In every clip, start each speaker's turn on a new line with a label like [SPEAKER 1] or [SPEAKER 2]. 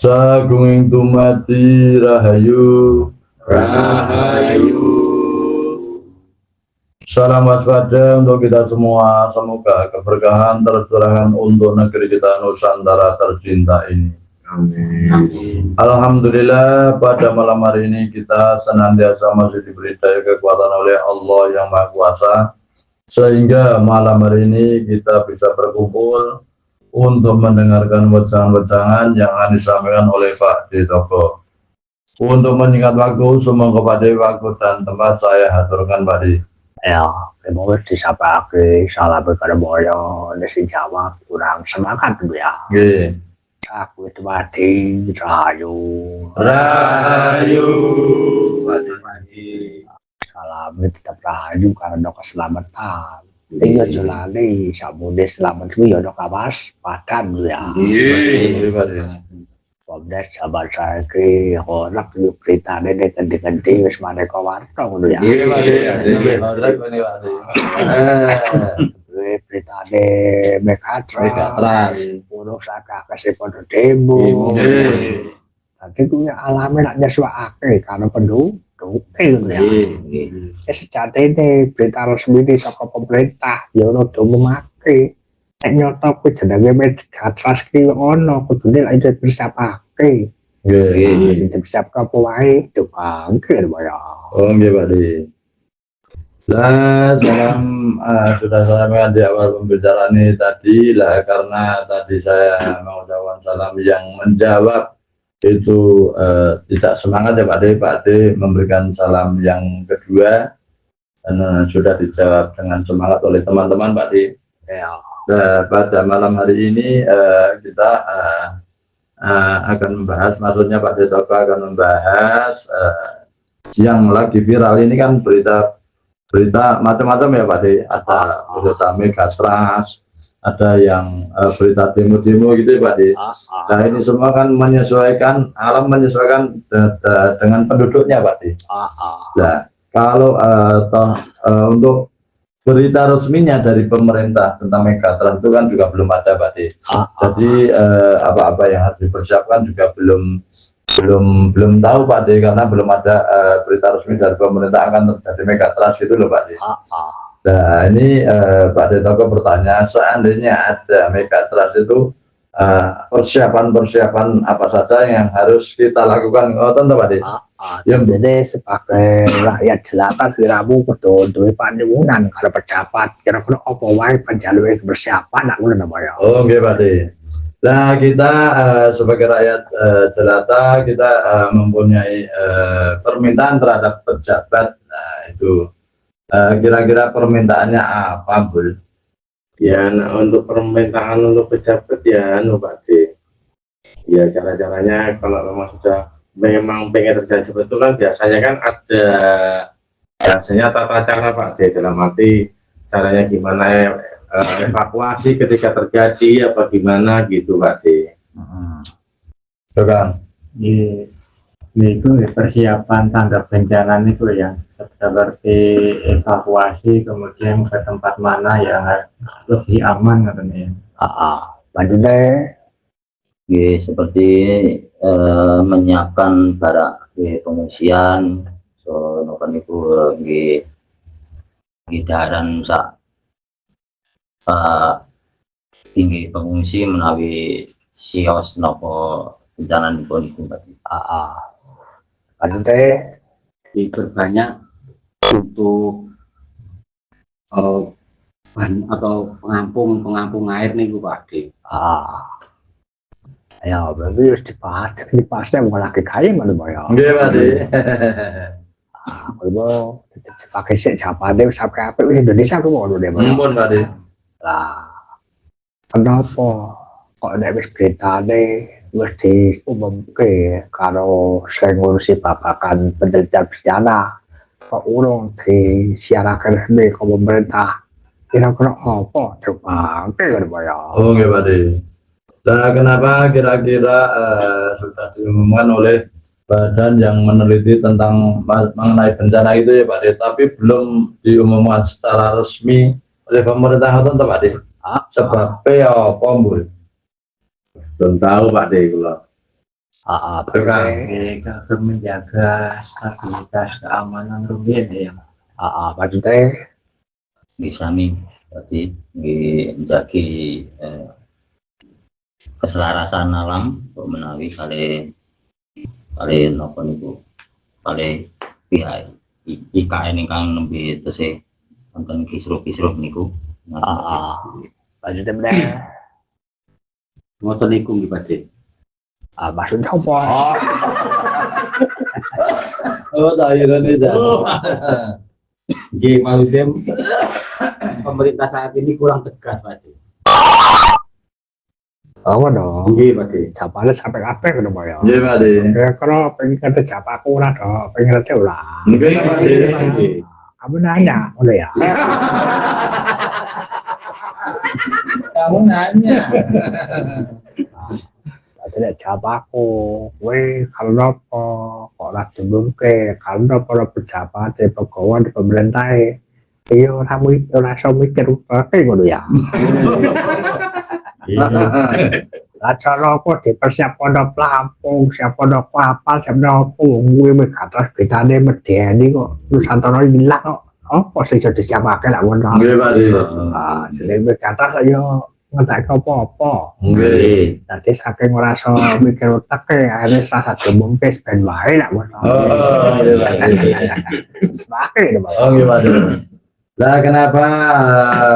[SPEAKER 1] Sagunging tumati rahayu.
[SPEAKER 2] Rahayu.
[SPEAKER 1] Salam waspada untuk kita semua. Semoga keberkahan tercurahkan untuk negeri kita Nusantara tercinta ini.
[SPEAKER 2] Amin.
[SPEAKER 1] Alhamdulillah, pada malam hari ini kita senantiasa masih diberi daya kekuatan oleh Allah yang Maha Kuasa, sehingga malam hari ini kita bisa berkumpul untuk mendengarkan wejangan-wejangan yang akan disampaikan oleh Pak D. Toko. Untuk menyingkat waktu, semoga Pak D waktu dan tempat saya haturkan Pak D.
[SPEAKER 3] Ya, mau disapake salah berkata boyo nasi Jawa kurang semangat dulu ya.
[SPEAKER 1] Oke.
[SPEAKER 3] Aku itu mati rahayu.
[SPEAKER 1] Rahayu.
[SPEAKER 3] Salam tetap rahayu karena keselamatan. Iya jelani samude selamat ku ya dok awas padan ya.
[SPEAKER 1] Iya.
[SPEAKER 3] Pemdas sabar saya ke orang yuk cerita dede gede-gede wis maneka warta ngono ya.
[SPEAKER 1] Iya,
[SPEAKER 3] Berita de Megatras, urus saka kasih pada demo. Nanti gue alami nak nyeswakake karena penduduk ya. Sejatine berita resmi di saka pemerintah ya rada memake. Nek nyoto ku jenenge Megatras ki ono kudune lek dipersiapake.
[SPEAKER 1] Nggih.
[SPEAKER 3] Wis dipersiapke apa wae dibangkir ya.
[SPEAKER 1] Oh nggih Pak D. Lah salam sudah saya sampaikan di awal pembicaraan ini tadi lah, karena tadi saya mengucapkan salam yang menjawab itu tidak semangat ya Pak D. Pak D memberikan salam yang kedua dan sudah dijawab dengan semangat oleh teman-teman Pak D.
[SPEAKER 3] Ya.
[SPEAKER 1] Pada malam hari ini kita akan membahas, maksudnya Pak D. Toko akan membahas yang lagi viral ini kan berita macam-macam ya Pak D. Ada berita Megatras, ada yang berita demo-demo gitu ya Pak D. Nah ini semua kan menyesuaikan dengan penduduknya Pak D. Nah kalau untuk berita resminya dari pemerintah tentang Megatras itu kan juga belum ada Pak D. Jadi apa-apa yang harus dipersiapkan juga belum tahu Pak D, karena belum ada berita resmi dari pemerintah akan terjadi Megatras itu loh Pak D. Nah ini Pak D Toko bertanya, seandainya ada Megatras itu persiapan apa saja yang harus kita lakukan? Oh tentu Pak D.
[SPEAKER 3] Jadi sebagai rakyat jelata kiramu kudu duwe panjenengan kalau pejabat kira-kira apa wae panjaluwe persiapan nak ngono ya.
[SPEAKER 1] Oh nggih Pak D. Nah kita sebagai rakyat jelata kita mempunyai permintaan terhadap pejabat. Nah itu kira-kira permintaannya apa Bu?
[SPEAKER 2] Ya, nah, untuk permintaan untuk pejabat ya Pak D. Ya cara-caranya kalau memang sudah memang pengen terjadi betul kan biasanya kan ada tata cara Pak D, dalam arti caranya gimana evakuasi ketika terjadi apa gimana gitu Pak D.
[SPEAKER 1] Bukan.
[SPEAKER 4] Itu persiapan tanggap bencana itu ya, seperti evakuasi kemudian ke tempat mana yang lebih aman katanya.
[SPEAKER 3] Padahal
[SPEAKER 5] seperti menyiapkan barak pengungsian, so nokan itu daran sak tinggi pengungsi menawi sios nopo bencana pun itu tadi.
[SPEAKER 3] padahal
[SPEAKER 5] Diperbanyak untuk atau pengampung air nih Pak D.
[SPEAKER 3] ya berarti harus dipasnya mau lagi kaya mana ya.
[SPEAKER 1] Nggih Pak D.
[SPEAKER 3] Kalau pakai siapa deh sampai apa Indonesia tuh mau deh
[SPEAKER 1] Mumpun Pak D.
[SPEAKER 3] lah kenapa kok ada berita deh mesti umumke kalau saya ngurusi babakan penelitian bencana kok urung disiarakan resmi ke pemerintah kira-kira apa coba kan ya.
[SPEAKER 1] Oh nggih Pak D. Nah kenapa kira-kira sudah diumumkan oleh badan yang meneliti tentang mengenai bencana itu ya Pak D, tapi belum diumumkan secara resmi oleh pemerintah atau Pak D? Sebabnya apa Bu?
[SPEAKER 2] Belum tahu Pak D kalau.
[SPEAKER 1] Itu kan.
[SPEAKER 4] Untuk menjaga stabilitas keamanan rumiyin ya.
[SPEAKER 3] maksudnya
[SPEAKER 5] bisa nih berarti menjadi keselarasan alam kok menawi kali nopo niku kali pihak IKN ingkang nembe tesih wonten kisruh-kisruh niku.
[SPEAKER 3] maksudnya bener.
[SPEAKER 2] Ngoten niku nggih Pakde.
[SPEAKER 3] Maksudnya apa?
[SPEAKER 1] Oh, tak ironi dah.
[SPEAKER 2] Nggih maksudnya pemerintah saat ini kurang tegas Pakde.
[SPEAKER 3] Apa dong?
[SPEAKER 2] Nggih Pakde.
[SPEAKER 3] Siapa sampai apa ke rumah ya?
[SPEAKER 1] Iya, Pak De.
[SPEAKER 3] Kalau pengen kerja siapa aku lah dong, pengen kerja lah.
[SPEAKER 1] Mungkin Pak De.
[SPEAKER 3] Kamu nanya, udah ya?
[SPEAKER 1] Kamu nanya.
[SPEAKER 3] Tidak siapa aku, gue kalau kok lagi mungkin kalau para pejabat di pegawai di pemerintah, iya orang mikir kayak gitu ya. Acara apa dipersiapkan ada pelampung, siapa ada kapal, siapa ada gue berkata bedanya medeni kok Nusantara hilang kok. Apa sih jadi siapa lah wong.
[SPEAKER 1] Nggih, Pak De.
[SPEAKER 3] Jadi berkata saya ngetak apa-apa.
[SPEAKER 1] Nggih.
[SPEAKER 3] Nanti saking ngerasa mikir otak akhirnya salah satu bungkes ben wae lah wong.
[SPEAKER 1] Oh, iya, Pak De.
[SPEAKER 3] Sebagai itu Pak.
[SPEAKER 1] Oh, iya, Pak De. Nah, kenapa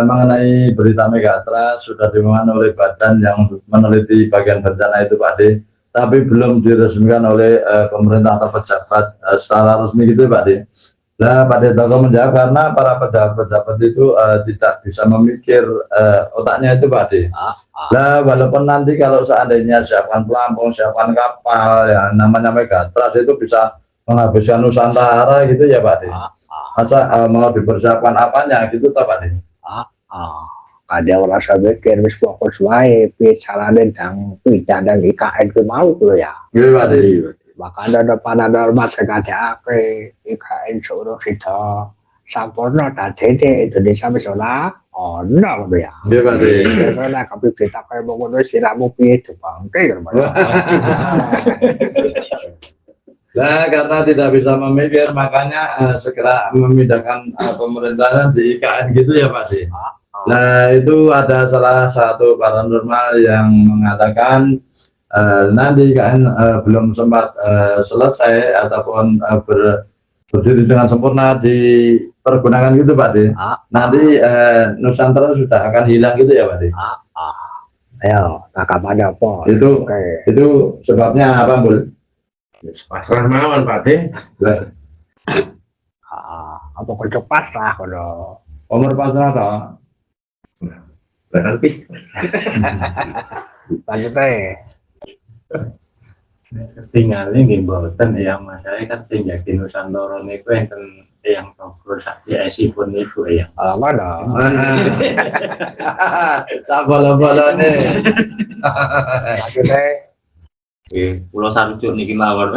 [SPEAKER 1] mengenai berita Megatrust sudah diumumkan oleh badan yang meneliti bagian bencana itu, Pak De, tapi belum diresmikan oleh pemerintah atau pejabat secara resmi gitu, Pak De. Nah, Pak De Toko menjawab karena para pejabat-pejabat itu tidak bisa memikir otaknya itu, Pak De. Nah, walaupun nanti kalau seandainya siapkan pelampung, siapkan kapal, ya namanya Megatrust itu bisa menghabiskan Nusantara gitu ya, Pak De. Masa mau dipersiapkan apanya gitu toh, Pak De?
[SPEAKER 3] Ada orang saya mikir wis fokus wae piye carane dang pindah dan IKN ku mau tuh ya.
[SPEAKER 1] Iya, Pak De.
[SPEAKER 3] Maka ada norma sekadake IKN suruh kita sampurna tadi Indonesia misalnya ono gitu ya.
[SPEAKER 1] Iya, Pak De.
[SPEAKER 3] Karena kami berita kayak mau ngono siramu piye dibangke gitu.
[SPEAKER 1] Nah, karena tidak bisa memikir, makanya segera memindahkan pemerintahan di IKN gitu ya, Pak De. Nah, itu ada salah satu paranormal yang mengatakan nanti IKN belum sempat selesai ataupun berdiri dengan sempurna dipergunakan gitu, Pak De. Nanti Nusantara sudah akan hilang gitu ya, Pak De.
[SPEAKER 3] Ayo, tanggapannya apa?
[SPEAKER 1] Itu sebabnya apa, Bul?
[SPEAKER 2] Pasrah mawon Pak De.
[SPEAKER 3] Apa kecepat lah kalau
[SPEAKER 1] Umur pasrah toh.
[SPEAKER 2] Berarti
[SPEAKER 3] lanjutnya.
[SPEAKER 4] Ketinggalan nggih mboten ya masalah kan sing jadi Nusantara niku enten yang kontrol saksipun niku ya.
[SPEAKER 3] Apa dong?
[SPEAKER 1] Sak bola-bolane.
[SPEAKER 3] Lanjutnya.
[SPEAKER 5] Pulau Sarujuk niki mawon.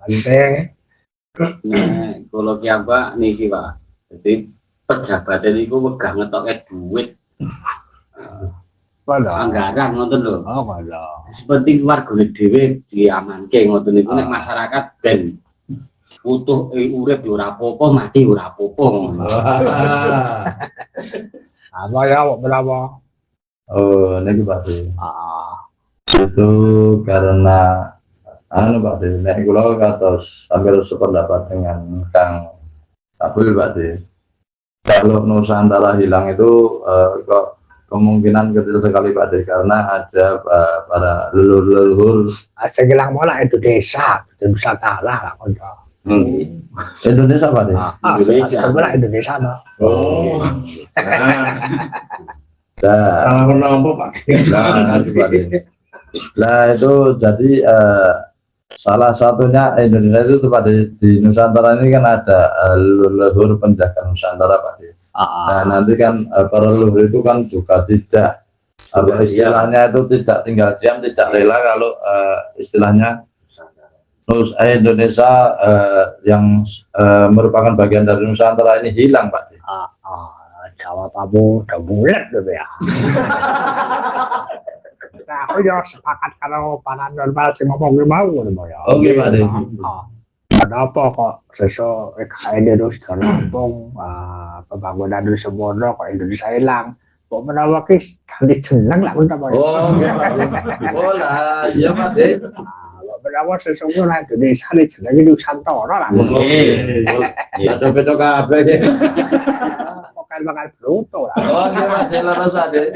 [SPEAKER 3] Lanjutnya.
[SPEAKER 6] Nah, kalau kiapa niki Pak, jadi pejabat niku wegah ngetoke duit anggaran ngoten lho.
[SPEAKER 3] Oh, malah.
[SPEAKER 6] Sepenting warga dhewe diamanke ngoten niku nek masyarakat ben utuh urip yo ora apa-apa, mati ora apa-apa ngono.
[SPEAKER 3] Apa ya berapa?
[SPEAKER 1] Oh, ini Pak De. Itu karena Pak De, nek kula kados hampir sependapat dengan Kang Abdul, Pak De. Kalau Nusantara hilang itu kok kemungkinan kecil sekali, Pak De, karena ada para leluhur
[SPEAKER 3] Saya bilang malah itu desa lah konco.
[SPEAKER 1] Indonesia, Pak De.
[SPEAKER 6] Indonesia.
[SPEAKER 3] Sebenarnya Indonesia lah.
[SPEAKER 1] Oh. Nah, nah itu jadi salah satunya Indonesia itu Pak De, di Nusantara ini kan ada leluhur penjaga Nusantara, Pak De. Nah, nanti kan para leluhur itu kan juga tidak istilahnya itu tidak tinggal diam, tidak rela kalau istilahnya Indonesia yang merupakan bagian dari Nusantara ini hilang, Pak De.
[SPEAKER 3] Jawab kamu udah bulat gitu ya. Nah, aku yo sepakat karo paranormal sing ngomong mau ngono ya.
[SPEAKER 1] Oke, Pak De.
[SPEAKER 3] Kenapa kok sesuk IKN terus rampung pembangunan di semono kok Indonesia hilang? Kok menawa ki ganti jeneng lah ngono Pak.
[SPEAKER 1] Oh, oke, Pak De. Oh lah, iya Pak De.
[SPEAKER 3] Kok menawa sesuk ora Indonesia ini jenenge Nusantara lah.
[SPEAKER 1] Oke. Ada beda kabeh iki.
[SPEAKER 3] Bakal bruto lah.
[SPEAKER 1] Oh, oke Pak De, leres Pak De.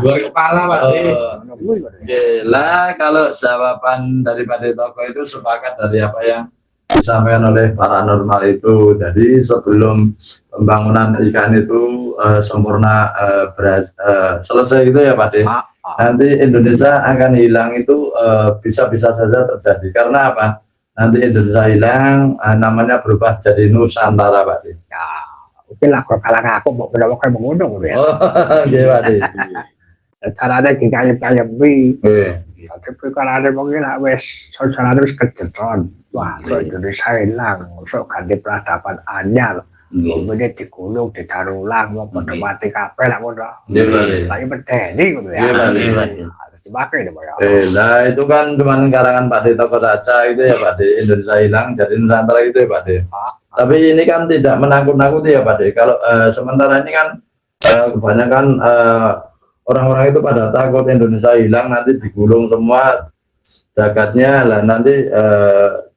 [SPEAKER 2] Luar kepala Pak De.
[SPEAKER 3] Ngono kuwi kok.
[SPEAKER 1] Oke, lah kalau jawaban dari Pak De Toko itu sepakat dari apa yang disampaikan oleh paranormal itu. Jadi sebelum pembangunan ikan itu sempurna selesai gitu ya Pak De. Nanti Indonesia akan hilang itu bisa-bisa saja terjadi. Karena apa? Nanti Indonesia hilang, namanya berubah jadi Nusantara Pak De.
[SPEAKER 3] Ya, mungkin lah kalau kalang aku mau menawa kayak menguntung gitu ya.
[SPEAKER 1] Oh, oke Pak De.
[SPEAKER 3] Caranya dikayem-kayem wi.
[SPEAKER 1] Oke.
[SPEAKER 3] Tapi kalau ada mungkin lah wes saudara wes kejedron. Wah, so Indonesia hilang, so ganti peradaban anyar. Kemudian digulung, ditaruh ulang, mau mati kabeh lah ngono.
[SPEAKER 1] Iya Pak De.
[SPEAKER 3] Lagi medeni gitu ya.
[SPEAKER 1] Iya Pak De.
[SPEAKER 3] Harus dipakai deh Pak ya.
[SPEAKER 1] Nah itu kan cuman karangan Pak De Toko saja itu ya Pak De. Indonesia hilang jadi Nusantara itu ya Pak De. Tapi ini kan tidak menakut-nakuti ya Pak De. Kalau sementara ini kan kebanyakan orang-orang itu pada takut Indonesia hilang nanti digulung semua jagatnya lah nanti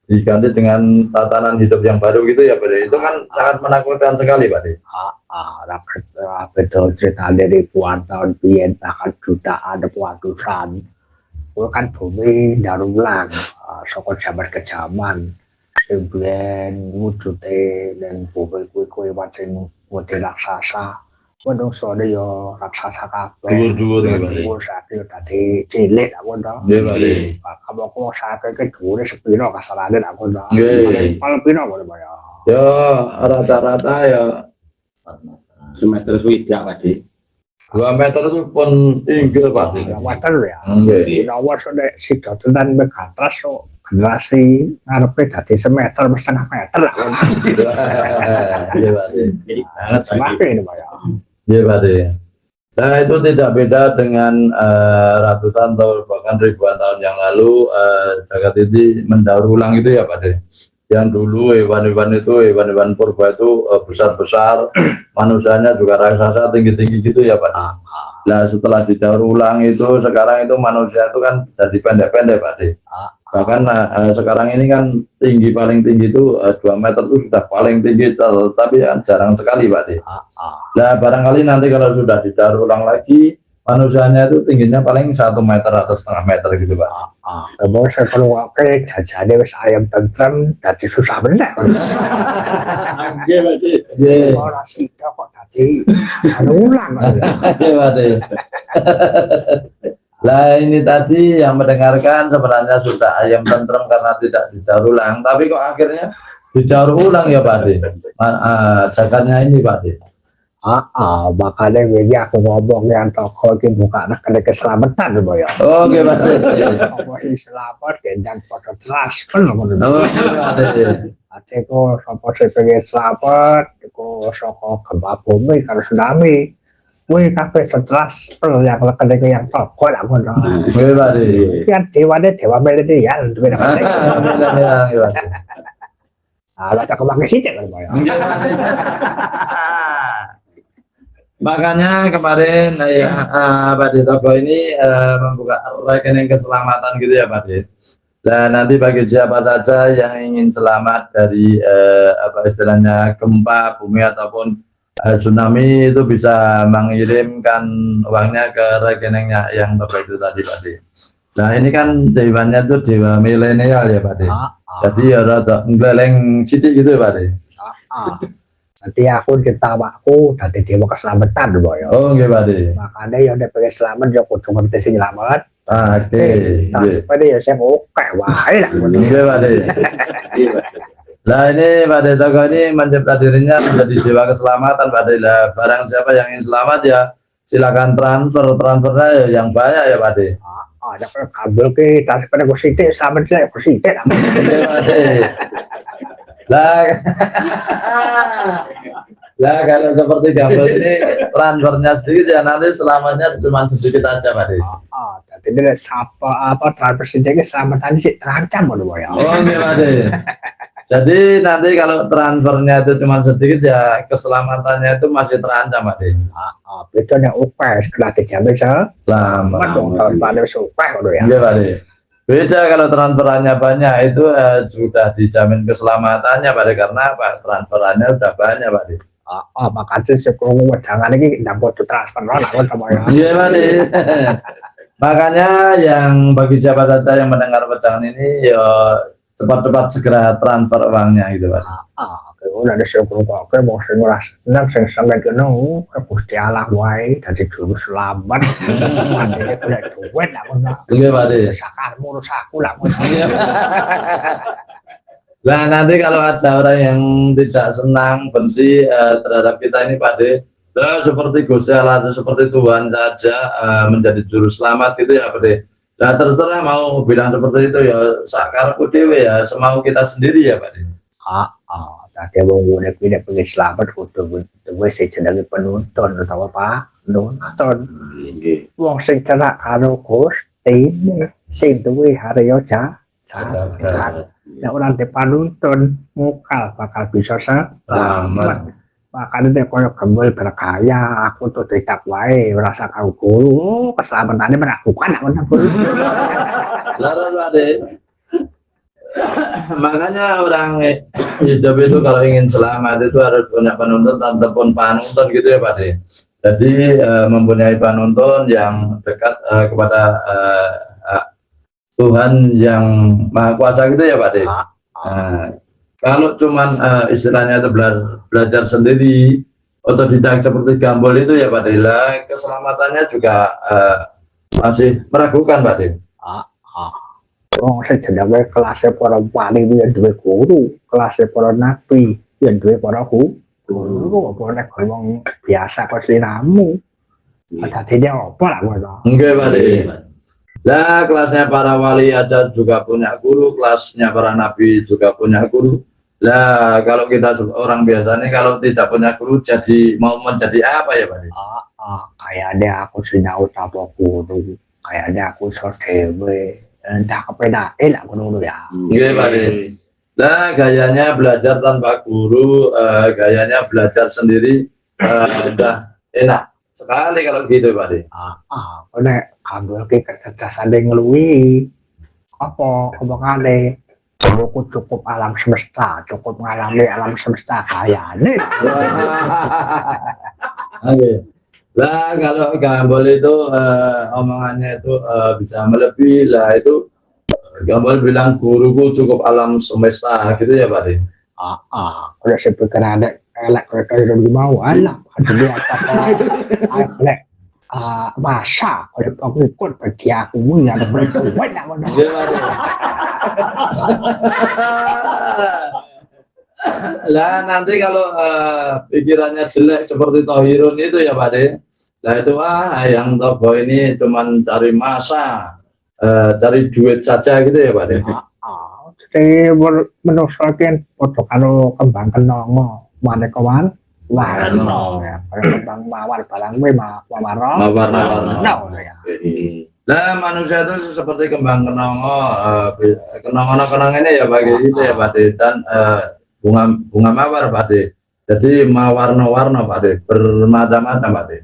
[SPEAKER 1] diganti dengan tatanan hidup yang baru gitu ya Pak De. Itu kan sangat menakutkan sekali Pak De.
[SPEAKER 3] Betul cerita dari ribuan tahun biyen bahkan jutaan ratusan. Itu kan bumi daur ulang saka zaman ke zaman. Sing biyen wujude ning bumi kuwi macam model raksasa. Menungso yo raksasa kabeh.
[SPEAKER 1] Dhuwur-dhuwur ya Pak De.
[SPEAKER 3] Dhuwur saiki dadi cilik aku to.
[SPEAKER 1] Iya Pak De.
[SPEAKER 3] Kamu aku saiki ke dhuwure sepiro kasarane aku to.
[SPEAKER 1] Nggih.
[SPEAKER 3] Paling piro ngono Pak ya.
[SPEAKER 1] Ya rata-rata ya
[SPEAKER 6] Semeter swidak Pak De.
[SPEAKER 1] 2 meter itu pun tinggi Pak De.
[SPEAKER 3] Ya water ya.
[SPEAKER 1] Nggih.
[SPEAKER 3] Nomor sudah si dodolan megatras so generasi ngarepe dadi semeter setengah meter lah.
[SPEAKER 1] Iya Pak De.
[SPEAKER 6] Banget Pak De.
[SPEAKER 3] Semakin ini Pak ya.
[SPEAKER 1] Iya Pak De. Nah itu tidak beda dengan ratusan tahun bahkan ribuan tahun yang lalu jagat ini mendaur ulang itu ya Pak De. Yang dulu hewan-hewan itu hewan-hewan purba itu besar-besar, manusianya juga raksasa tinggi-tinggi gitu ya Pak De. Nah setelah didaur ulang itu sekarang itu manusia itu kan jadi pendek-pendek Pak De. Bahkan sekarang ini kan paling tinggi itu 2 meter itu sudah paling tinggi, tapi kan jarang sekali Pak De. Nah barangkali nanti kalau sudah didaur ulang lagi manusianya itu tingginya paling 1 meter atau setengah meter gitu Pak.
[SPEAKER 3] Mau saya kalau oke jajane wis ayam tentrem dadi susah bener.
[SPEAKER 6] Nggih Pak De.
[SPEAKER 1] Iya
[SPEAKER 3] Ora sida kok dadi ulang.
[SPEAKER 1] Iya Pak De. Lah ini tadi yang mendengarkan sebenarnya sudah ayam tentrem karena tidak didaur ulang, tapi kok akhirnya didaur ulang ya Pak De. Jagatnya ini Pak De.
[SPEAKER 3] Makanya ini aku ngomong yang toko ini bukan kena keselamatan ya.
[SPEAKER 1] Oke Pak De.
[SPEAKER 3] Apa selamat dan pada transfer
[SPEAKER 1] Oke Pak De.
[SPEAKER 3] Ate ko sapa sing pengen selamat, ko saka gempa bumi karo tsunami. Kuwi kabeh transfer yang kena yang toko lah ngono.
[SPEAKER 1] Oke Pak De.
[SPEAKER 3] Kan dewa milenial duwe nek. Lah tak kemake sithik kan ya.
[SPEAKER 1] Makanya kemarin ya Pak De Toko ini membuka rekening keselamatan gitu ya Pak De. Dan nanti bagi siapa saja yang ingin selamat dari apa istilahnya gempa bumi ataupun tsunami itu bisa mengirimkan uangnya ke rekeningnya yang terbaik itu tadi Pak De. Nah ini kan dewanya itu dewa milenial ya Pak De. Jadi ya rada ngeleng sidik gitu ya Pak De.
[SPEAKER 3] Nanti aku ditawaku dari dewa keselamatan lho ya.
[SPEAKER 1] Oh nggih Pak De.
[SPEAKER 3] Makanya yang udah pengen selamat ya kudu ngerti sing selamat.
[SPEAKER 1] Oke.
[SPEAKER 3] Tapi ya saya oke wae lah.
[SPEAKER 1] Nggih Pak De. Nah ini Pak De Toko ini mencipta dirinya menjadi dewa keselamatan Pak De. Lah barang siapa yang ingin selamat ya silakan transfernya ya yang banyak ya Pak De.
[SPEAKER 3] Ada kabel ke transfer ke sithik selamat saya ke sithik.
[SPEAKER 1] Nggih Pak De. Lah kalau seperti gambar ini transfernya sedikit ya nanti selamatnya cuma sedikit aja Pak De.
[SPEAKER 3] Jadi apa transversi ini keselamatan sih terancam loh ya.
[SPEAKER 1] Oh nggih Pak De. Jadi nanti kalau transfernya itu cuma sedikit ya keselamatannya itu masih terancam Pak De.
[SPEAKER 3] Bedanya UPS kena dijamin selamat dong tahun pada supaya loh ya.
[SPEAKER 1] Nggih Pak De. Beda kalau transferannya banyak itu sudah dijamin keselamatannya Pak De, karena Pak transferannya udah banyak Pak De.
[SPEAKER 3] Makanya sekolah wedangan ini nggak butuh transfer lah sama ya.
[SPEAKER 1] Iya Pak De. Makanya yang bagi siapa saja yang mendengar wejangan ini ya cepat-cepat segera transfer uangnya gitu Pak.
[SPEAKER 3] Udah ada sekolah kok mau senguras nang sing sangat kenal Gusti Allah wae dadi juru selamat. Ini kudu duit lah ngono.
[SPEAKER 1] Iya Pak De.
[SPEAKER 3] Sakarmu urus aku lah.
[SPEAKER 1] Nah nanti kalau ada orang yang tidak senang, benci terhadap kita ini Pak De, seperti Gusti Allah, seperti Tuhan saja menjadi juru selamat gitu ya Pak De. Nah terserah mau bilang seperti itu ya sakarku dewe ya, semau kita sendiri ya Pak De.
[SPEAKER 3] Tadi mau ngulek tidak pergi selamat kudu wis jenenge penonton atau apa? Nonton. Wong sing cerak karo Gusti sing duwe harya ya orang depan nonton mukal bakal bisa selamat. Makanya dia koyo gembel berkaya aku tuh tidak wae merasa kau guru keselamatannya meragukan aku.
[SPEAKER 1] Lalu Pak De. Makanya orang hidup itu kalau ingin selamat itu harus punya penonton ataupun panutan gitu ya Pak De. Jadi mempunyai panutan yang dekat kepada Tuhan yang Maha Kuasa gitu ya Pak De. Kalau cuman istilahnya itu belajar sendiri otodidak seperti Gambol itu ya Pak De, keselamatannya juga masih meragukan Pak De.
[SPEAKER 3] Oh, saya jenenge kelasnya para wali yang duwe guru, kelasnya para nabi yang duwe para guru, apa nek wong biasa kok sliramu. Dadine apa lah ngono.
[SPEAKER 1] Nggih Pak De. Lah kelasnya para wali aja juga punya guru, kelasnya para nabi juga punya guru. Lah kalau kita orang biasa nih kalau tidak punya guru jadi mau menjadi apa ya Pak De?
[SPEAKER 3] Kayaknya aku sinau tanpa guru, kayaknya aku iso dhewe. Entah kepedae lah ngono ya.
[SPEAKER 1] Nggih Pak De. Lah gayanya belajar tanpa guru, gayanya belajar sendiri sudah enak sekali kalau gitu Pak De.
[SPEAKER 3] Nek Gambol ki kecerdasane ngluwi. Apa omongane? Aku cukup alam semesta, cukup mengalami alam semesta kayane.
[SPEAKER 1] Oke. Lah kalau Gambol itu omongannya itu bisa melebihi lah itu Gambol bilang guruku cukup alam semesta gitu ya Pak De.
[SPEAKER 3] Udah sepikir ada elek kereta yang mau anak ada apa elek masa kalau aku ikut bagi aku ya ada berita banyak banget.
[SPEAKER 1] Lah nanti kalau pikirannya jelek seperti Tohirun itu ya Pak De. Nah itu yang Togo ini cuman cari masa, cari duit saja gitu ya Pak De.
[SPEAKER 3] Jadi menurutkan foto kalau kembang kenongo mana kawan warna ya kembang mawar barang mawar ya.
[SPEAKER 1] Nah manusia itu seperti kembang kenongo, kenongo ini ya bagi itu ya Pak De, dan bunga mawar Pak De. Jadi mawarna-warna Pak De, bermacam-macam Pak De.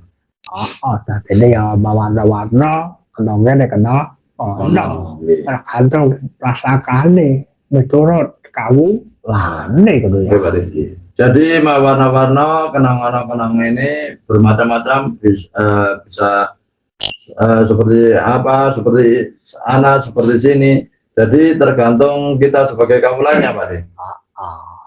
[SPEAKER 3] Jadi ya mawarna-warna kenongnya kena tergantung rasakan nih menurut kamu lane gitu ya.
[SPEAKER 1] Jadi warna-warna kenang-kenang ini bermacam-macam, bisa seperti apa, seperti sana, seperti sini. Jadi tergantung kita sebagai kaulanya Pak De.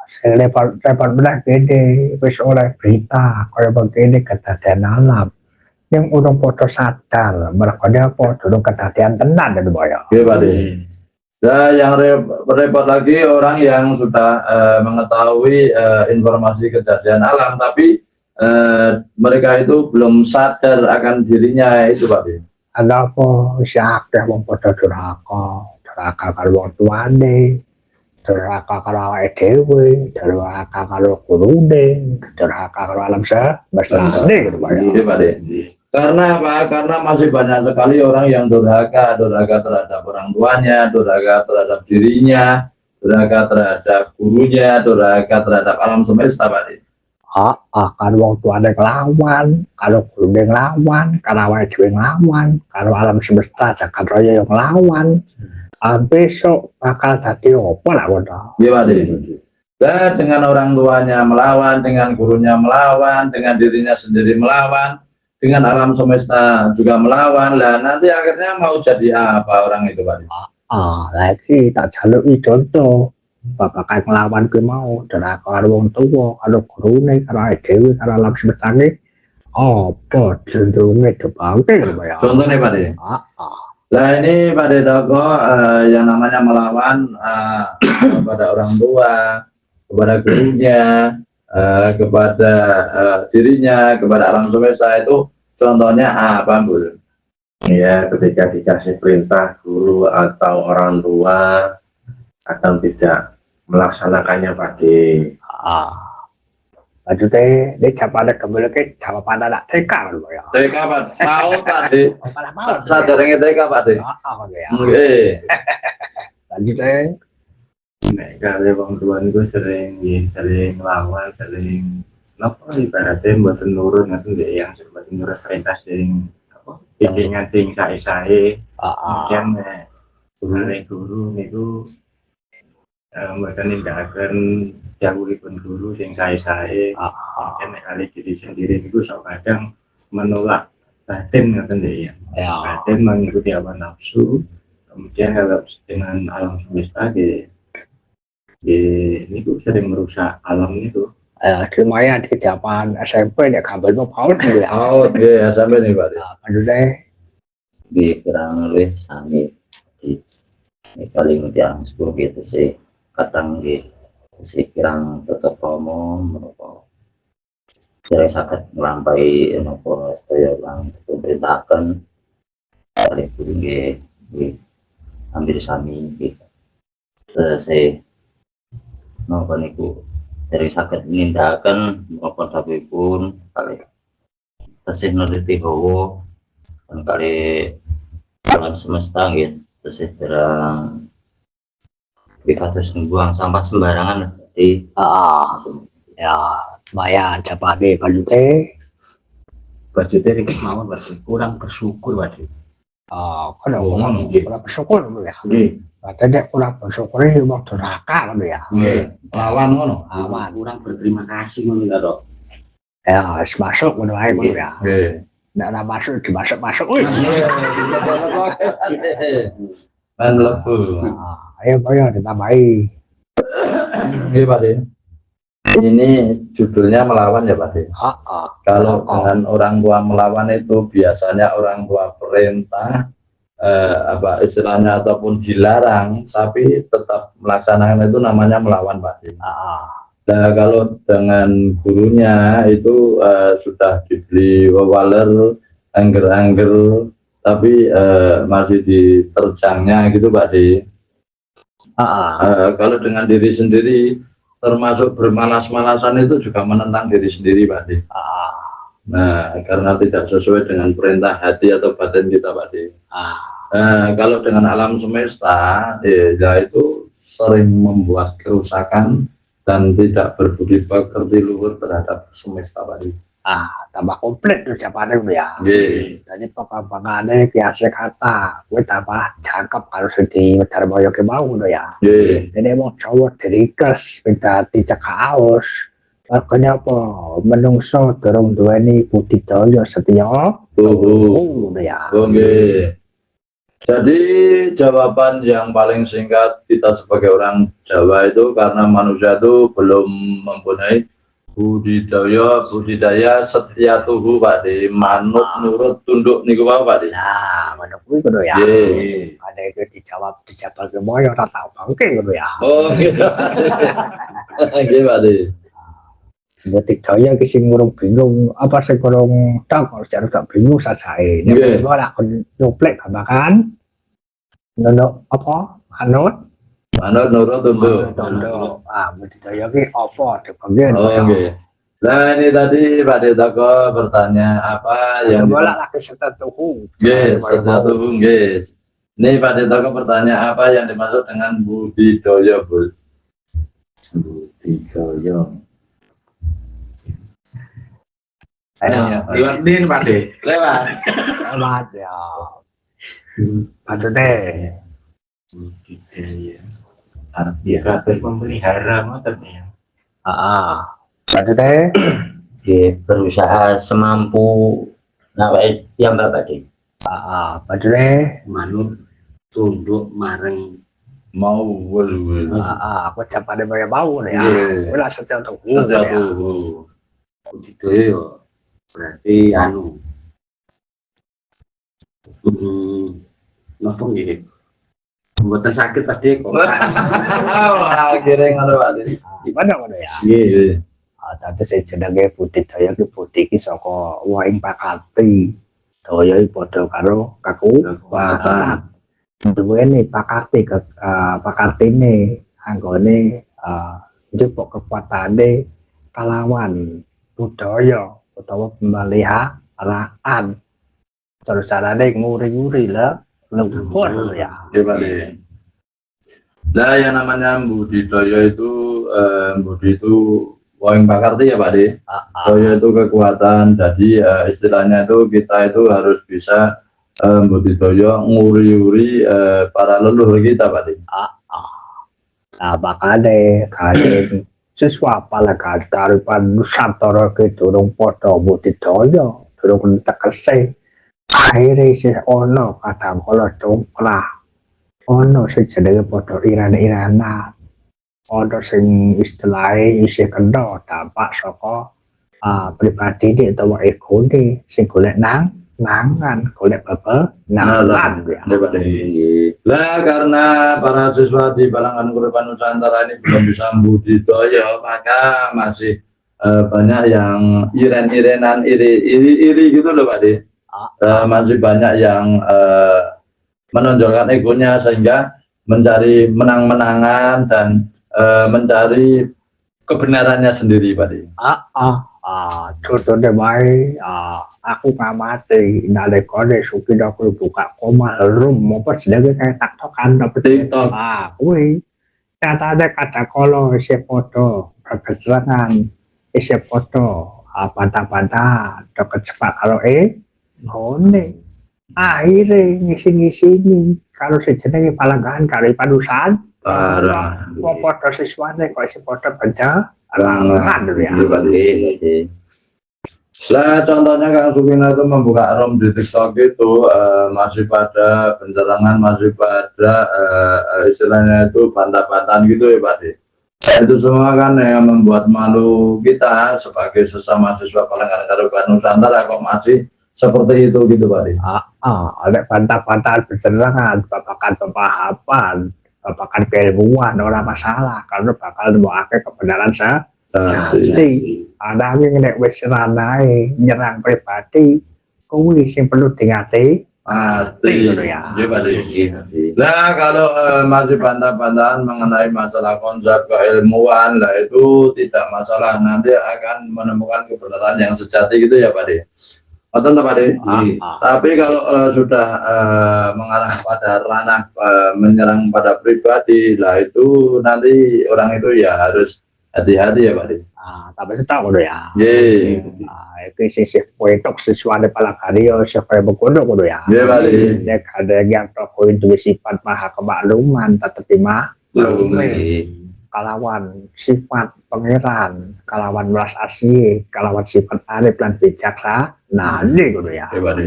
[SPEAKER 3] Saya repot benar gede, wis oleh berita kaya begini kejadian alam. Yang udah foto sadar, mereka dia foto dong kejadian tenan dan bayar.
[SPEAKER 1] Iya Pak De. Nah, yang repot lagi orang yang sudah mengetahui informasi kejadian alam, tapi mereka itu belum sadar akan dirinya itu Pak De.
[SPEAKER 3] Ada apa? Siapa yang foto durhaka kalau wong tuane, durhaka kalau awake dhewe, durhaka kalau gurune, durhaka kalau alam semesta gitu Pak.
[SPEAKER 1] Iya Pak De. Karena apa? Karena masih banyak sekali orang yang durhaka terhadap orang tuanya, durhaka terhadap dirinya, durhaka terhadap gurunya, durhaka terhadap alam semesta, Pak.
[SPEAKER 3] Kalau wong tuane nglawan, kalau gurune nglawan, kalau awake dhewe nglawan, kalau alam semesta jagat raya yang nglawan. Besok bakal dadi apa lah ngono.
[SPEAKER 1] Iya, Pak. Dan dengan orang tuanya melawan, dengan gurunya melawan, dengan dirinya sendiri melawan, dengan alam semesta juga melawan. Lah nanti akhirnya mau jadi apa orang itu, Pak?
[SPEAKER 3] Lagi tak jaluki contoh. Bapak ngelawan ke mau dari karo wong tua, karo gurune, karo awake dhewe, karo alam semestane. Apa cenderungnya dibangke lho ya.
[SPEAKER 1] Contohnya, Pak. Nah ini Pak Toko yang namanya melawan kepada orang tua, kepada gurunya, kepada dirinya, kepada alam semesta itu contohnya apa, Bu?
[SPEAKER 2] Ya, ketika dikasih perintah guru atau orang tua akan tidak melaksanakannya, Pak D.
[SPEAKER 3] Maksudnya dia jawabannya kembali ke jawaban anak TK lho ya.
[SPEAKER 1] TK, Pak. Tahu, Pak D. Sadarnya TK, Pak D.
[SPEAKER 3] Ya.
[SPEAKER 1] Lanjutnya.
[SPEAKER 4] Nek kali wong tua niku sering lawan, sering napa ibaratnya mboten nurun ngoten nggih yang mboten nurut perintah sing apa bimbingan sing sae-sae. Kemudian nek guru niku mboten nindakaken dawuhipun guru sing sae-sae. Kemudian nek kali diri sendiri niku sok kadang menolak batin ngoten nggih ya. Batin mengikuti hawa nafsu. Kemudian kalau dengan alam semesta ini tuh sering merusak alam itu.
[SPEAKER 3] Lumayan di zaman SMP dia kabel mau paut gitu ya.
[SPEAKER 1] Paut ya SMP nih, Pak.
[SPEAKER 3] Maksudnya
[SPEAKER 5] kurang lebih sami di paling yang 10 gitu sih kadang di si kirang tetap ngomong merokok jadi sakit melampai nopo sedaya lang diperintahkan kali burung hampir sami gitu selesai nopo niku dari sakit menindahkan maupun tapi pun kali tesih neliti hawa dan kali alam semesta gitu tesih terang kados buang sampah sembarangan di
[SPEAKER 3] ya lumayan dapat deh
[SPEAKER 6] budgetnya ini mau kurang bersyukur, Waduh.
[SPEAKER 3] Kan kurang bersyukur ya. Tadi kurang bersyukur ini waktu neraka kan ya.
[SPEAKER 1] Lawan ngono.
[SPEAKER 3] Aman.
[SPEAKER 6] Kurang berterima kasih ngono ta, Dok.
[SPEAKER 3] Ya, masuk ngono ae ngono ya. Ndak masuk dimasuk-masuk.
[SPEAKER 1] Kan lebu.
[SPEAKER 3] Ayo ditambahi.
[SPEAKER 1] Nggih, Pak. Ini judulnya melawan ya, Pak. Kalau dengan orang tua melawan itu biasanya orang tua perintah apa istilahnya ataupun dilarang tapi tetap melaksanakan itu namanya melawan, Pak. Nah, kalau dengan gurunya itu sudah dibeli wawaler, angger-angger tapi masih diterjangnya gitu, Pak. Kalau dengan diri sendiri termasuk bermalas-malasan itu juga menentang diri sendiri, Pak. Nah, karena tidak sesuai dengan perintah hati atau batin kita, Pak. Kalau dengan alam semesta ya itu sering membuat kerusakan dan tidak berbudi pekerti luhur terhadap semesta, Pak.
[SPEAKER 3] Tambah komplit tuh jawabannya ya. Jadi pengembangannya biasa kata, gue tambah cakep kalau sedih Darmoyo ke mau tuh ya. Jadi mau cowok terikas, minta dicekak aus. Makanya apa? Menungso dorong dua ini budidaya setia. Ya.
[SPEAKER 1] Jadi jawaban yang paling singkat kita sebagai orang Jawa itu karena manusia itu belum mempunyai budidaya setia tuhu, Pak. Manut nurut tunduk niku wae, Pak.
[SPEAKER 3] Nah, manut kuwi kudu ya. Ada itu dijawab ke moyo ora tak bangke kudu ya.
[SPEAKER 1] Oh, gitu. Nggih, Pak.
[SPEAKER 3] Detik daya ki sing bingung apa sing kurang tak kok cara tak bingung sasae. Nek ora kon nyoplek kan. Nono apa? Anut
[SPEAKER 1] nurut tunduk.
[SPEAKER 3] Budidaya ki apa dipanggil?
[SPEAKER 1] Oh, nggih. Nah ini tadi Pak Detoko bertanya apa yang
[SPEAKER 3] bola lagi setetuhu.
[SPEAKER 1] Yes, satu guys. Ini Pak Detoko bertanya apa yang dimaksud dengan budidaya, Bu? Budidaya.
[SPEAKER 2] Lewat din Pak De.
[SPEAKER 1] Lewat.
[SPEAKER 3] Selamat ya. Maksudnya,
[SPEAKER 4] budidaya ya kabeh memelihara ngoten ya.
[SPEAKER 3] maksudnya,
[SPEAKER 5] berusaha semampu yang Bapak di.
[SPEAKER 3] maksudnya,
[SPEAKER 6] manut tunduk marang
[SPEAKER 1] Mau wul.
[SPEAKER 3] aku cepat dia bayar bau nih ya.
[SPEAKER 1] Iya.
[SPEAKER 3] Bola setetuhu.
[SPEAKER 1] Satu.
[SPEAKER 6] budidaya berarti anu napa nggih mboten sakit tadi kok
[SPEAKER 1] Akhirnya ngono Pak.
[SPEAKER 3] Gimana ya?
[SPEAKER 1] Nggih.
[SPEAKER 3] Tadi saya jenenge budidaya ki putih ki saka waing pakati. Daya iki padha karo kekuatan. Duweni pakati pakartine anggone njupuk kekuatane kalawan budaya utawa pemeliharaan. Terus carane nguri-nguri lah leluhur ya.
[SPEAKER 1] Oke, Pak. Nah, yang namanya budidaya itu budi itu waing pakarti ya Pak De. Daya itu kekuatan. Jadi istilahnya itu kita itu harus bisa budidaya nguri-uri para leluhur kita Pak De.
[SPEAKER 3] Nah, makanya kadang siswa apalagi daripada Nusantara ke durung padha budidaya, durung tekesi. Akhirnya si ono kadang kala congkrah, ono sing jenenge padha iran-iranan, ono sing istilahnya isi kena dampak saka pribadi ini atau ego ini sing golek nangan, golek nangan ya.
[SPEAKER 1] Nah, karena para siswa di Balangan Kuripan Nusantara ini belum bisa budidaya, maka masih banyak yang iren-irenan, iri gitu loh Pak De. Masih banyak yang menonjolkan egonya sehingga mencari menang-menangan dan mencari kebenarannya sendiri Pak De.
[SPEAKER 3] Contohnya baik, aku ngamati nalekone Sukina aku buka koma room apa sedang kayak taktokan dapet
[SPEAKER 1] TikTok.
[SPEAKER 3] Kuwi katanya kata kalau isi foto keterangan isi foto bantah-bantah deket cepat kalau ngone akhirnya ngisi-ngisi ini kalau sejenenge palanggahan kali padusan
[SPEAKER 1] Parah.
[SPEAKER 3] foto siswane kok isi foto baca langan ya.
[SPEAKER 1] Nah, contohnya Kang Sukina itu membuka room di TikTok itu masih pada pencerangan, masih pada istilahnya itu bantah-bantahan gitu ya Pak De. Itu semua kan yang membuat malu kita sebagai sesama siswa Balangan Kuripan Nusantara kok masih seperti itu gitu Pak De.
[SPEAKER 3] Ada bantah-bantahan pencerangan, babakan pemahaman, babakan keilmuan, orang masalah karena bakal memakai kebenaran sejati. Ada yang nek wis ranai nyerang pribadi, kuwi sing perlu diingati
[SPEAKER 1] Hati
[SPEAKER 3] ya.
[SPEAKER 1] Pak De. Nah, kalau masih bantah-bantahan mengenai masalah konsep keilmuan, lah itu tidak masalah, nanti akan menemukan kebenaran yang sejati gitu ya Pak De. Betul Pak De. Tapi kalau sudah mengarah pada ranah menyerang pada pribadi, lah itu nanti orang itu ya harus hati-hati ya Pak De.
[SPEAKER 3] Tapi setahu kudu ya. Iki sisih poetok siswane palakario supaya bekono kudu ya.
[SPEAKER 1] Nggih Pak De.
[SPEAKER 3] Nek ada yang tokoh itu sifat maha kemakluman, tak terima kalawan sifat pangeran, kalawan welas asih, kalawan sifat arif lan bijaksana. Nah, ini kudu ya.
[SPEAKER 1] Nggih Pak De.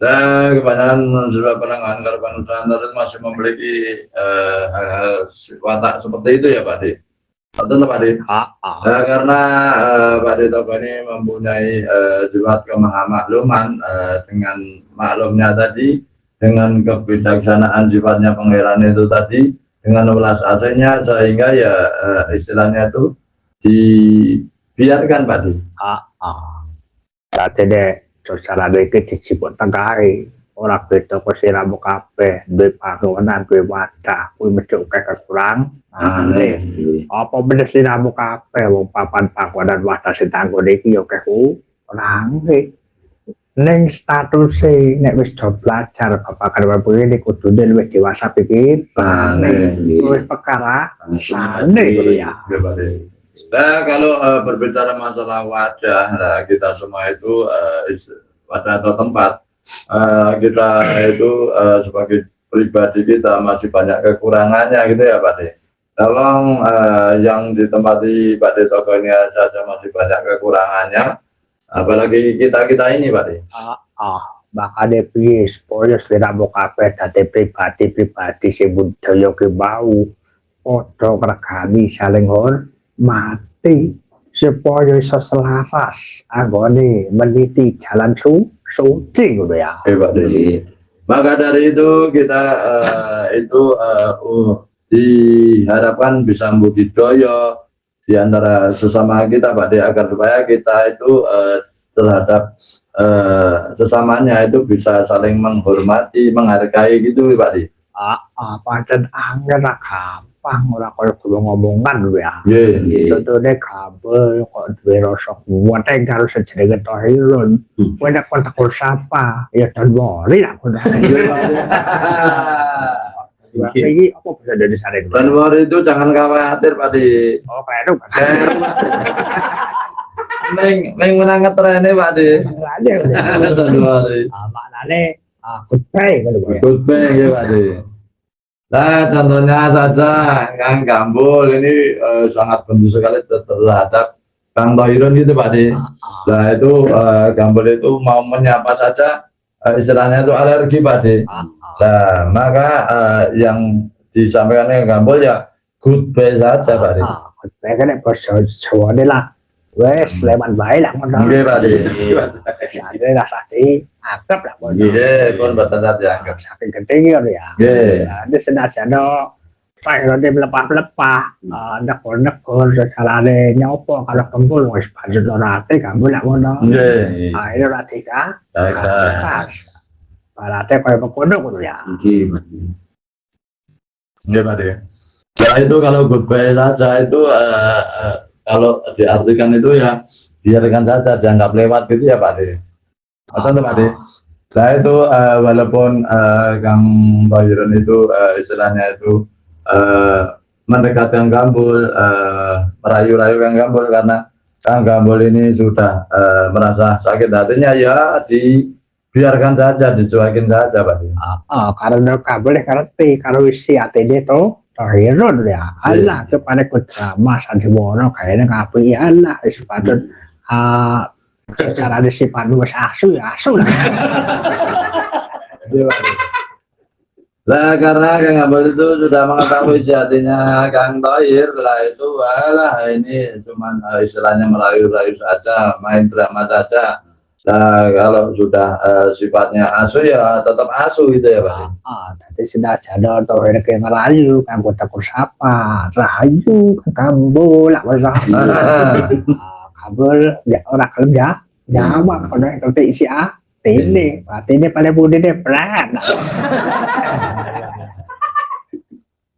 [SPEAKER 1] Nah, kebanyakan siswa Balangan Kuripan Nusantara masih memiliki hal-hal watak seperti itu ya Pak De. Betul Pak De. Nah, karena Pak De Toko ini mempunyai jiwa kemahamakluman dengan maklumnya tadi, dengan kebijaksanaan sifatnya pangeran itu tadi, dengan welas asihnya sehingga ya istilahnya itu dibiarkan Pak De.
[SPEAKER 3] Saat ini secara dikit dijibut tegai, ora beda kok siramu kabeh duwe panggonan duwe wadah kuwi medhok kekurang apa bener siramu kabeh wong papan panggonan wadah sing tanggone iki ya keku kurang ning statuse nek wis do belajar babagan kuwi nek kudune luwih dewasa pikir luwih perkara sane ngono ya.
[SPEAKER 1] Nah, kalau berbicara masalah wadah, nah, kita semua itu wadah atau tempat kita itu sebagai pribadi kita masih banyak kekurangannya gitu ya Pak De. Tolong yang ditempati Pak De Toko ini saja masih banyak kekurangannya, apalagi kita ini Pak De.
[SPEAKER 3] Makanya piye supaya sliramu kabeh dadi pribadi sing budaya ki mau padha ngregani saling hormati supaya iso selaras anggone meniti jalan suci ngono ya.
[SPEAKER 1] Pak De. Maka dari itu kita diharapkan bisa budidaya di antara sesama kita Pak De, agar supaya kita itu terhadap sesamanya itu bisa saling menghormati, menghargai gitu Pak De.
[SPEAKER 3] Pancen angel gampang ora kaya kula ngomongan lho ya. Contohnya kabel kok duwe rasa kuat karo sejenenge Tohirun. Kowe nek kon takon sapa ya dan wori lah kono. Iki apa bisa dari sana itu?
[SPEAKER 1] Dan wori itu jangan khawatir Pak De.
[SPEAKER 3] Oh kayak itu.
[SPEAKER 1] Neng menang ngetrene Pak De.
[SPEAKER 3] Aja maknane goodbye ngono ya.
[SPEAKER 1] Goodbye ya Pak De. Nah contohnya saja Kang Gambul ini sangat benci sekali terhadap Kang Tohirun gitu Pak De. Nah itu Gambul itu mau menyapa saja istilahnya itu alergi Pak De. Nah maka yang disampaikan Kang Gambul ya goodbye saja Pak De.
[SPEAKER 3] Goodbye kan basa Jawane lah. Wes leman bae lah ngono.
[SPEAKER 1] Nggih Pak De.
[SPEAKER 3] Jadi rasane anggap lah ngono.
[SPEAKER 1] Nggih, pun mboten dianggap.
[SPEAKER 3] Saking gede ngono ya.
[SPEAKER 1] Nggih.
[SPEAKER 3] Ini senajan Tohirun melepah-melepah nekor-nekor secarane nyopo kalau Gambul wis banjur ora ate Gambul lah ngono.
[SPEAKER 1] Nggih.
[SPEAKER 3] Akhire ora dika.
[SPEAKER 1] Baik.
[SPEAKER 3] Barate kaya mengkono ngono ya.
[SPEAKER 1] Nggih Pak De. Ya itu kalau goodbye saja itu kalau diartikan itu ya biarkan saja, dianggap lewat gitu ya Pak De. Betul Pak De. Nah itu walaupun Kang Tohirun itu istilahnya itu mendekatkan Gambul, merayu-rayu Kang Gambul karena Kang Gambul ini sudah merasa sakit hatinya ya dibiarkan saja, dicuekin saja Pak De.
[SPEAKER 3] Karena Gambul ngerti kalau isi atene to Tohirun ya. Allah kepada drama sandiwono kayaknya ngapain Allah sepatut cara disifat wis asu ya asu lah.
[SPEAKER 1] Lah karena Kang Gambul itu sudah mengetahui hatinya Kang Tohir lah itu walah ini cuman istilahnya merayu-rayu saja, main drama saja. Nah kalau sudah sifatnya asu ya tetap asu gitu ya Pak.
[SPEAKER 3] Tadi senajan Tohir ke ngerayu kanggo takut sapa rayu Gambul lah wis. Gambul ya ora kelem ya. Jawab kono ngerti isi atine. Atine pada budine plat.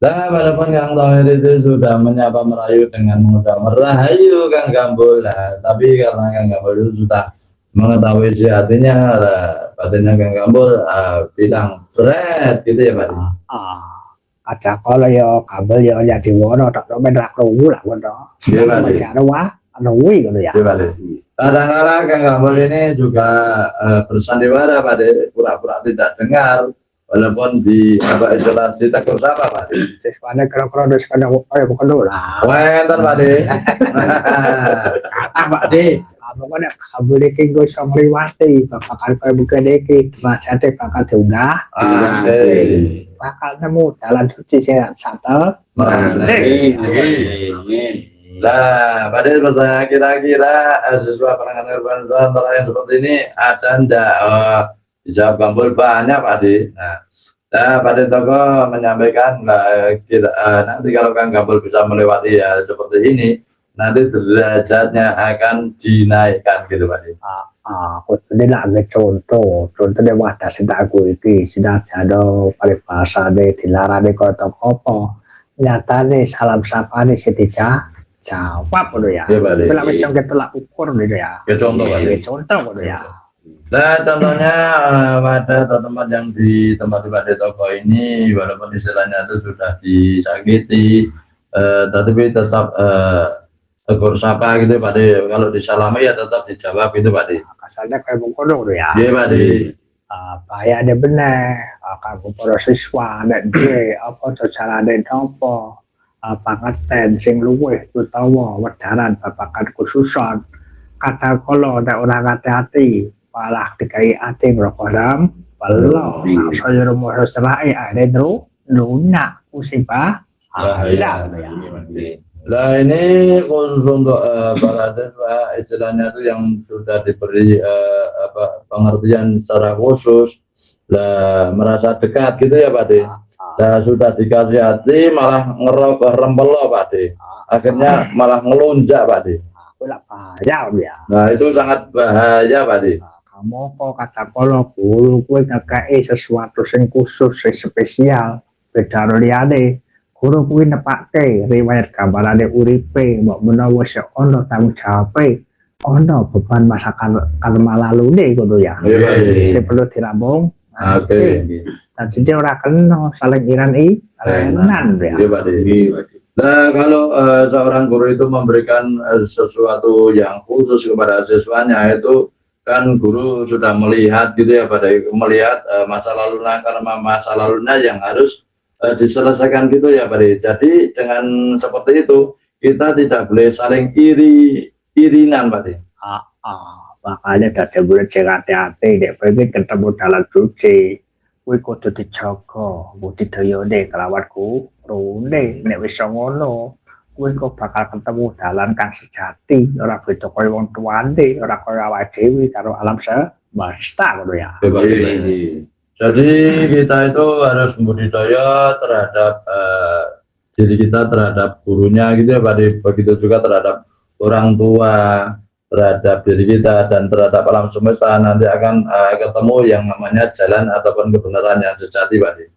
[SPEAKER 1] Nah, walaupun Kang Tohir itu sudah menyapa merayu dengan mengundang merayu Kang Gambul, nah, tapi karena Kang Gambul itu sudah mengetahui isi hatinya, batinnya Kang Gambul bilang berat gitu ya Pak.
[SPEAKER 3] Ada kalau ya Gambul ya jadi wono tak men ra krungu lah ngono.
[SPEAKER 1] Iya Pak.
[SPEAKER 3] Wi ngono ya.
[SPEAKER 1] Iya Pak. Kadang-kadang Kang Gambul ini juga bersandiwara Pak De, pura-pura tidak dengar walaupun di apa istilah ditegur sapa Pak De.
[SPEAKER 3] Seswane kira-kira wis kana kaya bukan lho lah.
[SPEAKER 1] Wenten Pak De.
[SPEAKER 3] Kata Pak De, pokoknya Gambul iki nggo iso ngliwati bakal kaya bukan iki, masate bakal diunggah. Bakal nemu jalan suci sing santel.
[SPEAKER 1] Lah, pada pertanyaan kira-kira siswa penanganan urban yang seperti ini ada ndak? Dijawab Gambul banyak Pak De. Nah, Pak De Toko menyampaikan nanti kalau Kang Gambul bisa melewati ya seperti ini, nanti derajatnya akan dinaikkan gitu Pak De.
[SPEAKER 3] Ini lah contohnya wadah sida aku iki sida jado paribasa de dilarane kota kopo nyatane salam sapane sedica jawab ngono ya.
[SPEAKER 1] Iya, Pak De.
[SPEAKER 3] Bila wis yang ketolak ukur ngono ya.
[SPEAKER 1] Ya contoh Pak De.
[SPEAKER 3] Contoh ngono ya.
[SPEAKER 1] Nah contohnya wadah atau tempat yang di tempat Pak De toko ini walaupun istilahnya itu sudah disakiti tetapi tetap tegur sapa gitu Pak De, kalau disalami ya tetap dijawab gitu Pak De.
[SPEAKER 3] Kasarnya kayak mengkono ya.
[SPEAKER 1] Iya Pak De.
[SPEAKER 3] Bahaya ada benar, kanggo para siswa nek duwe apa carane nopo pangerten sing luwih utawa wedaran babagan khususon kata kala nek ora hati-hati malah dikai ati ngrokodam belo saya rumah serai ada lunak musibah
[SPEAKER 1] Bahaya.
[SPEAKER 3] ya.
[SPEAKER 1] Nah ini khusus untuk para siswa istilahnya itu yang sudah diberi pengertian secara khusus merasa dekat gitu ya Pak De. Nah sudah dikasih hati malah ngerokok rempelo Pak De, akhirnya malah ngelunjak Pak De.
[SPEAKER 3] Bahaya ya.
[SPEAKER 1] Nah itu sangat bahaya Pak De.
[SPEAKER 3] Kamu kok kata kalau guru gue ngekei sesuatu sing khusus sing spesial beda liyane guru kuwi nepake riwayat gambarane uripe mbok menawa sik ana tanggung jawabe ana beban masa karma lalune ngono ya. Sing perlu dirambung.
[SPEAKER 1] Oke.
[SPEAKER 3] Dan jadi ora kena saling iran iran ya.
[SPEAKER 1] Iya Pak De. Nah kalau seorang guru itu memberikan sesuatu yang khusus kepada siswanya itu kan guru sudah melihat gitu ya Pak De, melihat masa lalunya karena masa lalunya yang harus diselesaikan gitu ya Pak De. Jadi dengan seperti itu kita tidak boleh saling irinan Pak De.
[SPEAKER 3] Makanya dari boleh jangan hati-hati dek pengen ketemu dalam suci kuwi kudu dijaga budidayane kelawanku rune nek wis ngono kuwi kok bakal ketemu dalan kang sejati ora beda kaya wong tuane ora kaya awake dhewe karo alam semesta ngono ya.
[SPEAKER 1] Jadi kita itu harus budidaya terhadap diri kita, terhadap gurunya gitu ya Pak De. Begitu juga terhadap orang tua, terhadap diri kita dan terhadap alam semesta. Nanti akan ketemu yang namanya jalan ataupun kebenaran yang sejati Pak De.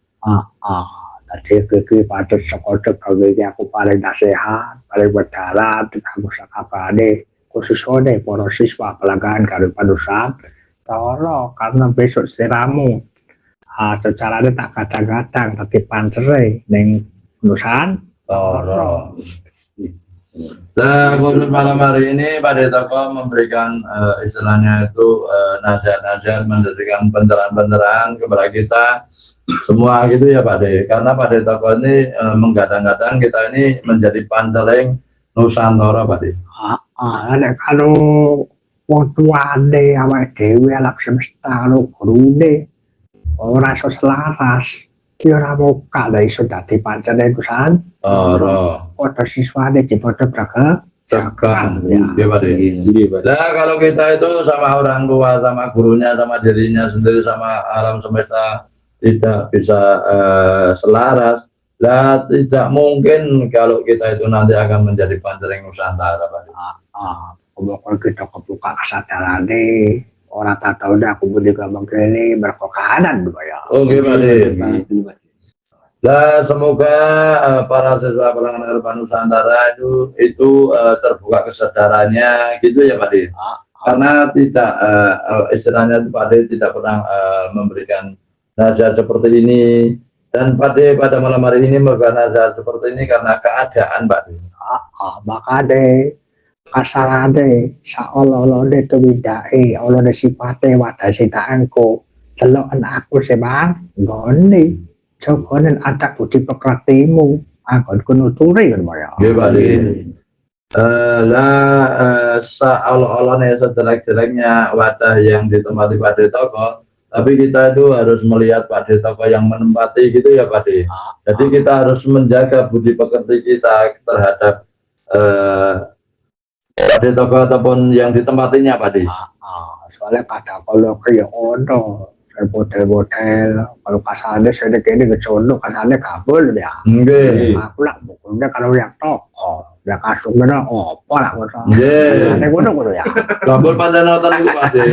[SPEAKER 3] Tadi kiki pada sekolah kalau aku paling nasihat, paling berdalan, kamu sakabane khususnya para siswa pelanggan karo panusan. Toro karena besok siramu. Secara tak kadang-kadang tapi pancere neng Nusantara.
[SPEAKER 1] Nah, khusus malam hari ini Pak De Toko memberikan istilahnya itu nasihat-nasihat, memberikan pencerahan-pencerahan kepada kita semua gitu ya Pak De. Karena Pak De Toko ini menggadang-gadang kita ini menjadi panceleng Nusantara Pak De.
[SPEAKER 3] Kalau wong tuane awake dhewe alam semesta karo gurune ora iso selaras ki ora moka lha iso dadi pancene Nusantara. Padha siswane padha
[SPEAKER 1] Cekam ya Pak De. Nah kalau kita itu sama orang tua, sama gurunya, sama dirinya sendiri, sama alam semesta tidak bisa selaras, lah tidak mungkin kalau kita itu nanti akan menjadi panceleng Nusantara Pak De.
[SPEAKER 3] Pokoknya kita kebuka kesadarannya orang tak tahu dah aku juga mengkini berkokanan ya.
[SPEAKER 1] Oke Pak De. Nah semoga para siswa pelanggan Urban Nusantara itu terbuka kesadarannya gitu ya Pak De. Karena tidak istilahnya Pak De tidak pernah memberikan nasihat seperti ini, dan Pak De pada malam hari ini memberikan nasihat seperti ini karena keadaan Pak De.
[SPEAKER 3] Makanya kasarane saololone tuwidake olone sipate wadase tak engko deloken aku sebang nggone jogonen ada budi pekratimu anggonku nuturi kan ya.
[SPEAKER 1] Nggih Pak De. Saololone sejelek-jeleknya wadah yang ditempati Pak De Toko, tapi kita itu harus melihat Pak De Toko yang menempati gitu ya Pak De. Jadi kita harus menjaga budi pekerti kita terhadap Pak De Toko ataupun yang ditempatinya Pak De.
[SPEAKER 3] Soalnya pada kalau kaya ono model-model kalau kasarnya saya kayaknya kecono kasarnya kabel ya
[SPEAKER 1] Nggih.
[SPEAKER 3] aku lah bukunya kalau yang toko ya kasungnya apa lah kok
[SPEAKER 1] Nggih.
[SPEAKER 3] ada ngono ya
[SPEAKER 1] Gambol pancen nonton itu Pak De.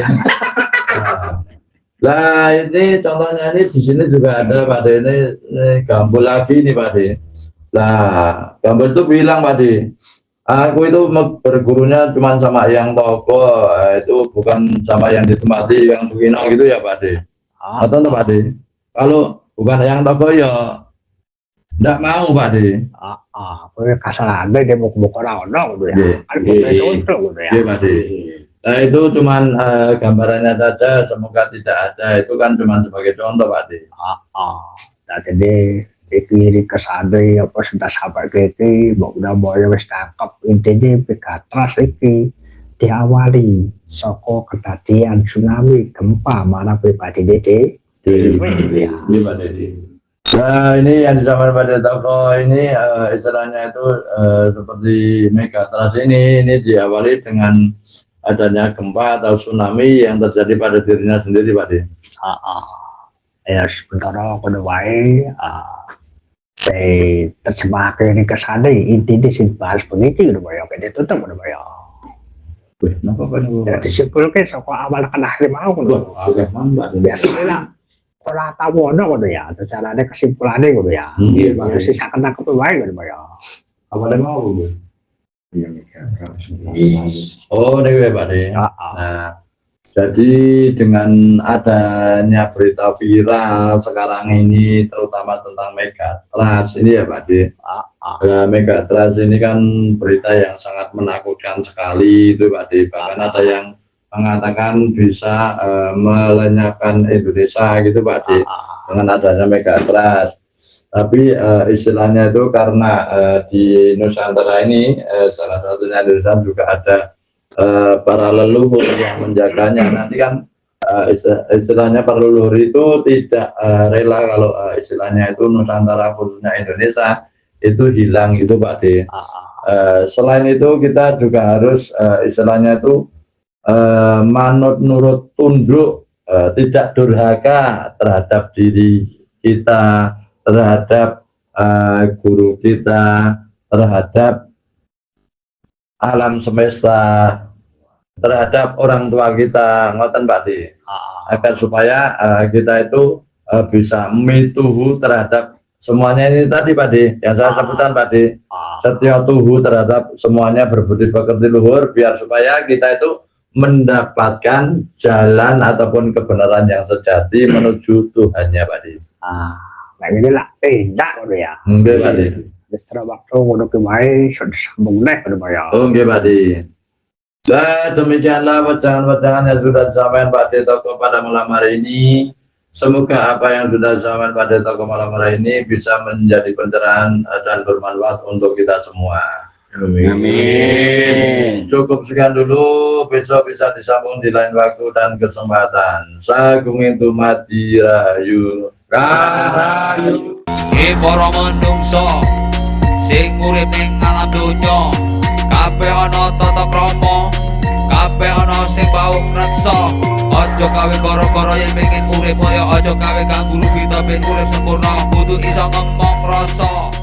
[SPEAKER 1] Nah, ini contohnya ini di sini juga ada Pak De, ini gambol lagi nih Pak De. Nah, gambol itu bilang Pak De, aku itu bergurunya cuma sama yang toko, itu bukan sama yang ditempati yang Sugino gitu ya Pak De. Atau Pak De, kalau bukan yang toko ya enggak mau Pak De.
[SPEAKER 3] aku kasarnya dia mau orang gitu ya
[SPEAKER 1] Nggih.
[SPEAKER 3] kan contoh gitu ya
[SPEAKER 1] Iya Pak De. Nah itu cuman gambarannya saja, semoga tidak ada, itu kan cuman sebagai contoh Pak De.
[SPEAKER 3] nah jadi iki kesane apa sudah sampai iki mau udah wis tangkap intinya Megatras iki diawali saka kedadian tsunami gempa mana pribadi dede
[SPEAKER 1] Iya Pak De. Nah ini yang disampaikan pada toko ini istilahnya itu seperti Megatras ini diawali dengan adanya gempa atau tsunami yang terjadi pada dirinya sendiri Pak De.
[SPEAKER 3] ya sebentar kono wae terjemahkan ini kesana intinya sih bahas begitu gitu ya kayak ditutup gitu ya
[SPEAKER 1] Wih, kenapa Pak De?
[SPEAKER 3] ya disimpulkan soal awal kan akhir mau gitu
[SPEAKER 1] Oke, mantap.
[SPEAKER 3] biasanya kalau tahu ada gitu ya caranya kesimpulannya gitu ya
[SPEAKER 1] Iya,
[SPEAKER 3] ya sisa kena kepewain gitu ya
[SPEAKER 1] Apa yang mau Bu?
[SPEAKER 4] Iya, Megatras.
[SPEAKER 1] Oh, ini Pak De. Nah, jadi dengan adanya berita viral sekarang ini, terutama tentang Megatras ini ya Pak De. Nah, Megatras ini kan berita yang sangat menakutkan sekali itu Pak De. Bahkan ada yang mengatakan bisa melenyapkan Indonesia gitu Pak De, dengan adanya Megatras. Tapi istilahnya itu karena di Nusantara ini salah satunya Indonesia juga ada para leluhur yang menjaganya. Nanti kan istilahnya para leluhur itu tidak rela kalau istilahnya itu Nusantara khususnya Indonesia itu hilang itu Pak De. Selain itu kita juga harus istilahnya itu manut nurut tunduk, tidak durhaka terhadap diri kita, terhadap guru kita, terhadap alam semesta, terhadap orang tua kita, ngoten Pak De, agar supaya kita itu bisa mituhu terhadap semuanya ini tadi Pak De, yang saya sebutkan Pak De, setia tuhu terhadap semuanya berbudi pekerti luhur, biar supaya kita itu mendapatkan jalan ataupun kebenaran yang sejati menuju Tuhannya Pak De.
[SPEAKER 3] nah ini lah tidak gitu ya
[SPEAKER 1] Nggih Pak De.
[SPEAKER 3] setelah waktu udah kembali sudah sambung nih gitu ya
[SPEAKER 1] Oh nggih Pak De. Nah demikianlah wejangan-wejangan yang sudah disampaikan Pak De Toko pada malam hari ini. Semoga apa yang sudah disampaikan pada Toko malam hari ini bisa menjadi pencerahan dan bermanfaat untuk kita semua.
[SPEAKER 6] Amin.
[SPEAKER 1] Cukup sekian dulu, besok bisa disambung di lain waktu dan kesempatan. Sagung itu mati rahayu. Rahayu.
[SPEAKER 7] Para menungso sing urip ning alam donya kabeh ana tata krama kabeh ana sing bau reksa aja gawe gara-gara yen pengen urip kaya aja gawe kang guru kita ben urip sempurna kudu iso ngomong rasa